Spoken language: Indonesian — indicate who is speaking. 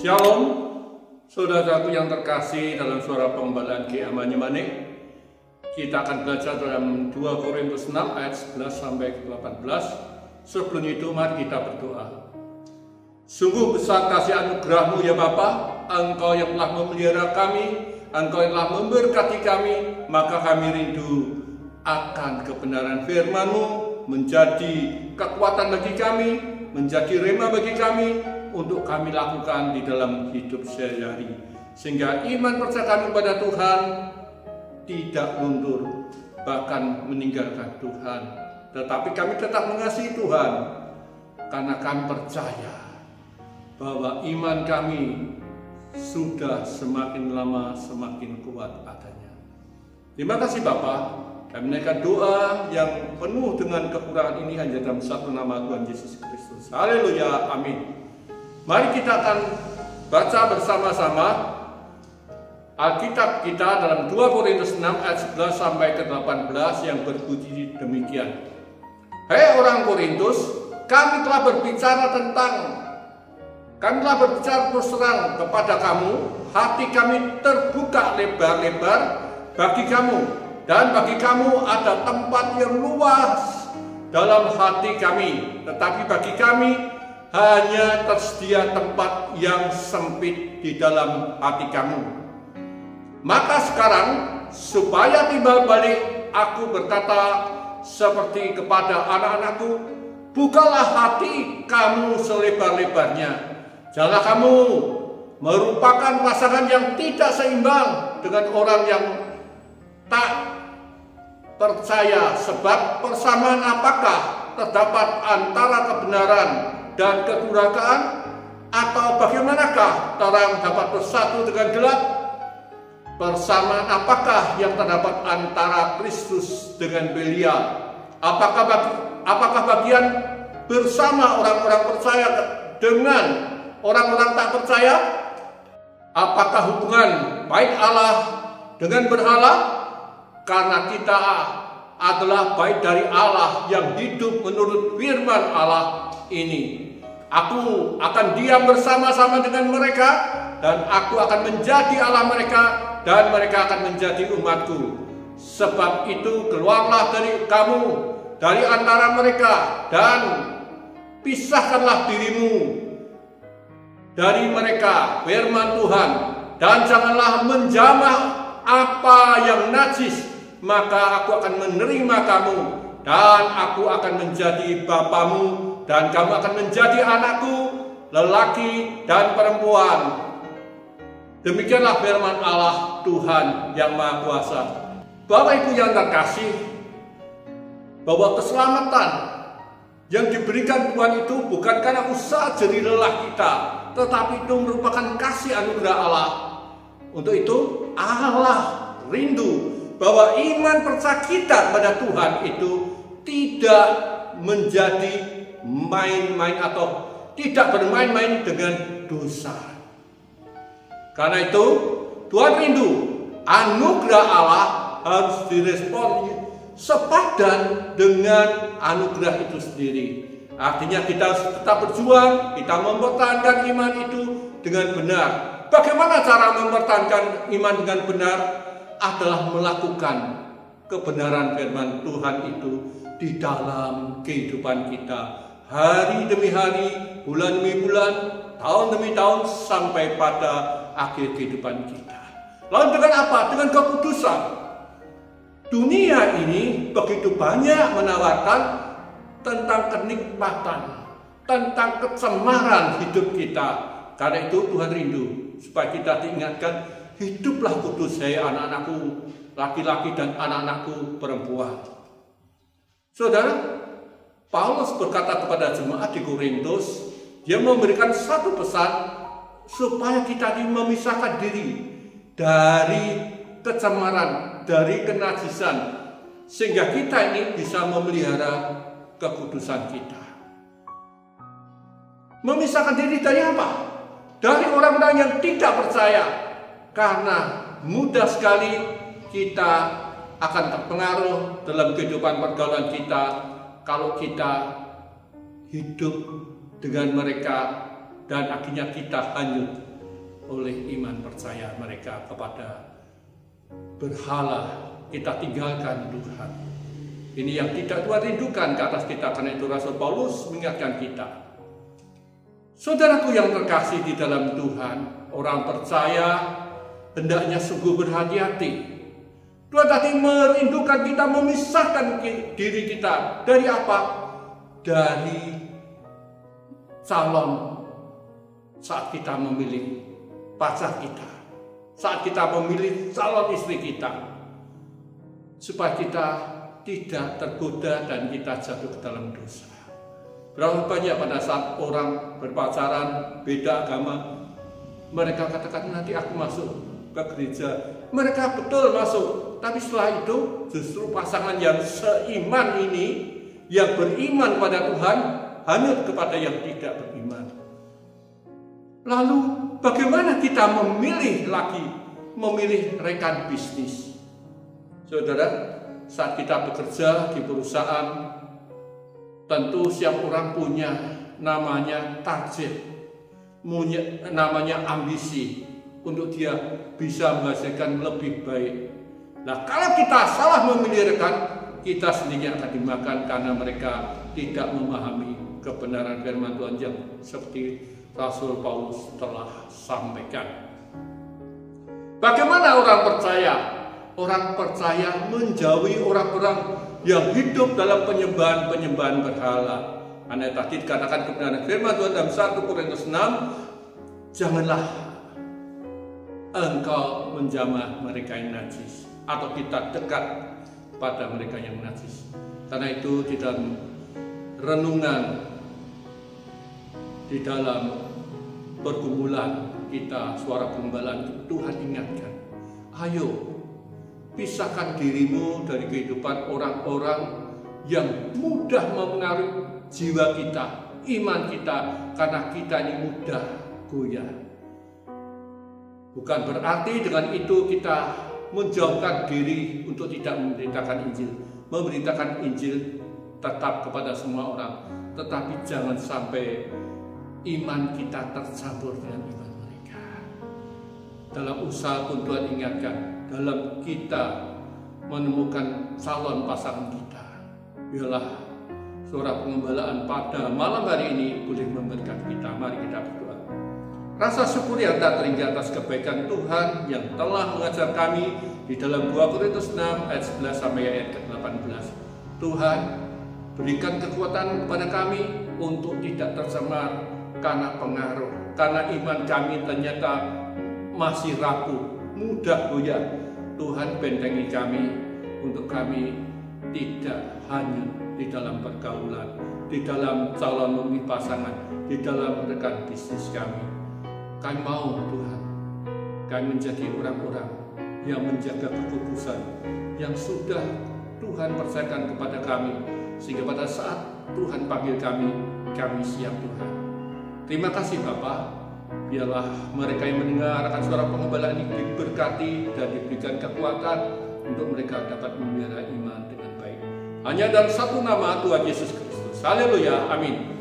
Speaker 1: Shalom, saudaraku yang terkasih dalam suara pembelaan Ki Amanyemane. Kita akan belajar dalam 2 Korintus 6 ayat 11 sampai 18. Sebelum itu mari kita berdoa. Sungguh besar kasih anugerah-Mu ya Bapa, Engkau yang telah memelihara kami, Engkau yang telah memberkati kami, maka kami rindu akan kebenaran firman-Mu menjadi kekuatan bagi kami, menjadi rema bagi kami, untuk kami lakukan di dalam hidup sehari-hari, sehingga iman percaya kami kepada Tuhan tidak luntur, bahkan meninggalkan Tuhan. Tetapi kami tetap mengasihi Tuhan, karena kami percaya bahwa iman kami sudah semakin lama semakin kuat adanya. Terima kasih Bapa. Kami menaikkan doa yang penuh dengan kekurangan ini hanya dalam satu nama Tuhan Yesus Kristus. Haleluya, amin. Mari kita akan baca bersama-sama Alkitab kita dalam 2 Korintus 6 ayat 11 sampai ke 18 yang berbunyi demikian. Hai orang Korintus, kami telah berbicara terus terang kepada kamu, hati kami terbuka lebar-lebar bagi kamu, dan bagi kamu ada tempat yang luas dalam hati kami, tetapi bagi kami hanya tersedia tempat yang sempit di dalam hati kamu. Maka sekarang, supaya timbal balik, aku berkata seperti kepada anak-anakku, bukalah hati kamu selebar-lebarnya. Janganlah kamu merupakan pasangan yang tidak seimbang dengan orang yang tak percaya, sebab persamaan apakah terdapat antara kebenaran dan kedurhakaan, atau bagaimanakah terang dapat bersatu dengan gelap? Persamaan apakah yang terdapat antara Kristus dengan Belial? Apakah bagian bersama orang-orang percaya dengan orang-orang tak percaya? Apakah hubungan baik Allah dengan berhala? Karena kita adalah baik dari Allah yang hidup menurut firman Allah ini. Aku akan diam bersama-sama dengan mereka, dan aku akan menjadi Allah mereka, dan mereka akan menjadi umatku. Sebab itu keluarlah dari kamu, dari antara mereka, dan pisahkanlah dirimu dari mereka, firman Tuhan, dan janganlah menjamah apa yang najis, maka aku akan menerima kamu, dan aku akan menjadi bapamu, dan kamu akan menjadi anakku, lelaki dan perempuan. Demikianlah firman Allah Tuhan yang Maha Kuasa. Bapak Ibu yang terkasih, bahwa keselamatan yang diberikan Tuhan itu bukan karena usaha jerih lelah kita, tetapi itu merupakan kasih anugerah Allah. Untuk itu Allah rindu bahwa iman percaya kita pada Tuhan itu tidak menjadi main-main atau tidak bermain-main dengan dosa. Karena itu Tuhan rindu anugerah Allah harus direspon sepadan dengan anugerah itu sendiri. Artinya kita harus tetap berjuang, kita mempertahankan iman itu dengan benar. Bagaimana cara mempertahankan iman dengan benar? Adalah melakukan kebenaran firman Tuhan itu di dalam kehidupan kita, hari demi hari, bulan demi bulan, tahun demi tahun, sampai pada akhir kehidupan kita. Lalu dengan apa? Dengan kekudusan. Dunia ini begitu banyak menawarkan tentang kenikmatan, tentang kecemaran hidup kita. Karena itu Tuhan rindu supaya kita diingatkan, hiduplah kudus hai anak-anakku laki-laki dan anak-anakku perempuan. Saudara, Paulus berkata kepada jemaat di Korintus, dia memberikan satu pesan supaya kita ini memisahkan diri dari kecemaran, dari kenajisan, sehingga kita ini bisa memelihara kekudusan kita. Memisahkan diri dari apa? Dari orang-orang yang tidak percaya, karena mudah sekali kita akan terpengaruh dalam kehidupan pergaulan kita kalau kita hidup dengan mereka dan akhirnya kita hanyut oleh iman percaya mereka kepada berhala. Kita tinggalkan Tuhan. Ini yang tidak Tuhan rindukan ke atas kita. Karena itu Rasul Paulus mengingatkan kita. Saudaraku yang terkasih di dalam Tuhan, orang percaya hendaknya sungguh berhati-hati. Tuhan tadi merindukan kita, memisahkan diri kita dari apa? Dari calon saat kita memilih pacar kita, saat kita memilih calon istri kita, supaya kita tidak tergoda dan kita jatuh ke dalam dosa. Berapa banyak pada saat orang berpacaran beda agama, mereka katakan nanti aku masuk ke gereja. Mereka betul masuk, tapi setelah itu justru pasangan yang seiman ini, yang beriman pada Tuhan, hanyut kepada yang tidak beriman. Lalu bagaimana kita memilih rekan bisnis? Saudara, saat kita bekerja di perusahaan, tentu setiap orang punya namanya target, namanya ambisi untuk dia bisa menghasilkan lebih baik. Nah, kalau kita salah memilih rekan, kita sendiri akan dimakan karena mereka tidak memahami kebenaran firman Tuhan yang seperti Rasul Paulus telah sampaikan. Bagaimana orang percaya? Orang percaya menjauhi orang-orang yang hidup dalam penyembahan berhala. Karena tadi dikatakan kebenaran firman Tuhan dalam 1 Korintus 6, janganlah engkau menjamah mereka yang najis, atau kita dekat pada mereka yang najis. Karena itu di dalam renungan, di dalam pergumulan kita, suara penggembalaan, Tuhan ingatkan, ayo pisahkan dirimu dari kehidupan orang-orang yang mudah mempengaruhi jiwa kita, iman kita, karena kita ini mudah goyah. Bukan berarti dengan itu kita menjauhkan diri untuk tidak memberitakan Injil. Memberitakan Injil tetap kepada semua orang, tetapi jangan sampai iman kita tercampur dengan iman mereka. Dalam usaha pun Tuhan ingatkan, dalam kita menemukan calon pasangan kita, biarlah suara pengembalaan pada malam hari ini boleh memberkati kita. Mari kita berdoa. Rasa syukur yang tak terhingga atas kebaikan Tuhan yang telah mengajar kami di dalam 2 Korintus 6 ayat 11 sampai ayat ke-18. Tuhan, berikan kekuatan kepada kami untuk tidak tercemar karena pengaruh, karena iman kami ternyata masih rapuh, mudah goyah. Tuhan bentengi kami untuk kami tidak hanyut di dalam pergaulan, di dalam calon memilih pasangan, di dalam rekan bisnis kami. Kami mau Tuhan, kami menjadi orang-orang yang menjaga kekudusan yang sudah Tuhan percayakan kepada kami, sehingga pada saat Tuhan panggil kami siap Tuhan. Terima kasih Bapa. Biarlah mereka yang mendengar akan suara pengembalaan ini diberkati dan diberikan kekuatan untuk mereka dapat memelihara iman dengan baik. Hanya dalam satu nama, Tuhan Yesus Kristus. Haleluya, amin.